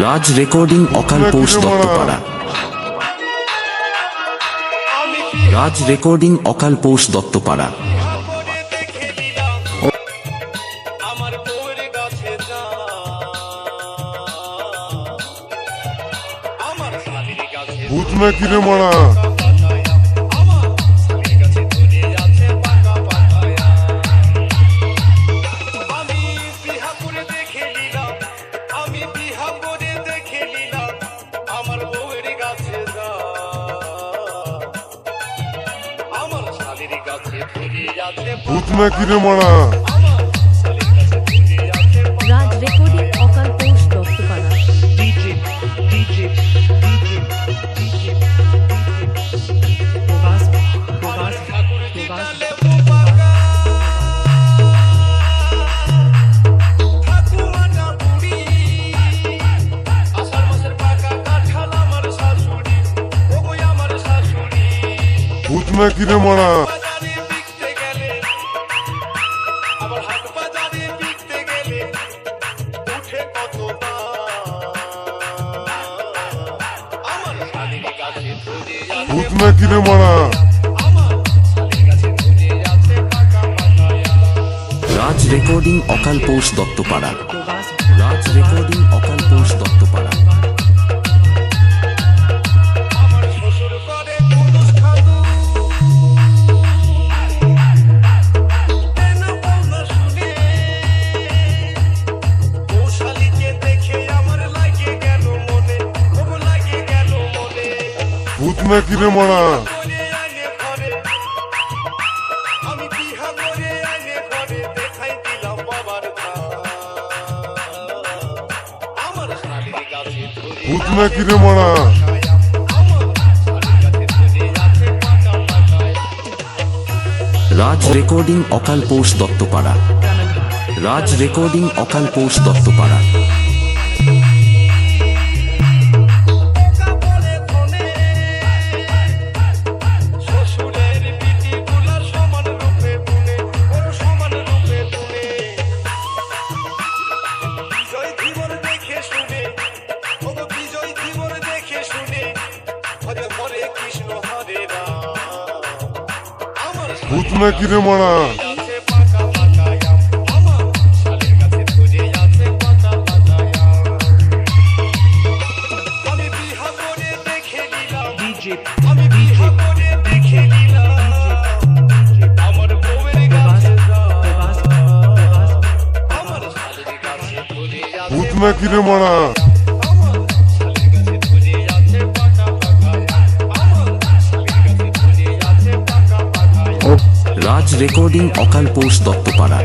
রাজ recording অকালপোষ Duttapara. রাজ recording অকালপোষ Duttapara. ভূত নাকি রে মারা? ভূত নাকি রে মারা? রাজ রেকর্ডিং অকালপোষ দত্তপাড়া। ভূত নাকি রে মারা? ভূত নাকি রে মারা? রাজ রেকর্ডিং অকালপোষ দত্তপাড়া। রাজ রেকর্ডিং অকালপোষ দত্তপাড়া। ভূত নাকি রে মারা? ভূত নাকি রে মারা? রাজ রেকর্ডিং অকালপোষ দত্তপাড়া। রাজ রেকর্ডিং অকালপোষ দত্তপাড়া। ভূত নাকি রে মারা? ভূত নাকি রে মারা? রাজ রেকর্ডিং অকালপোষ দত্তপাড়া।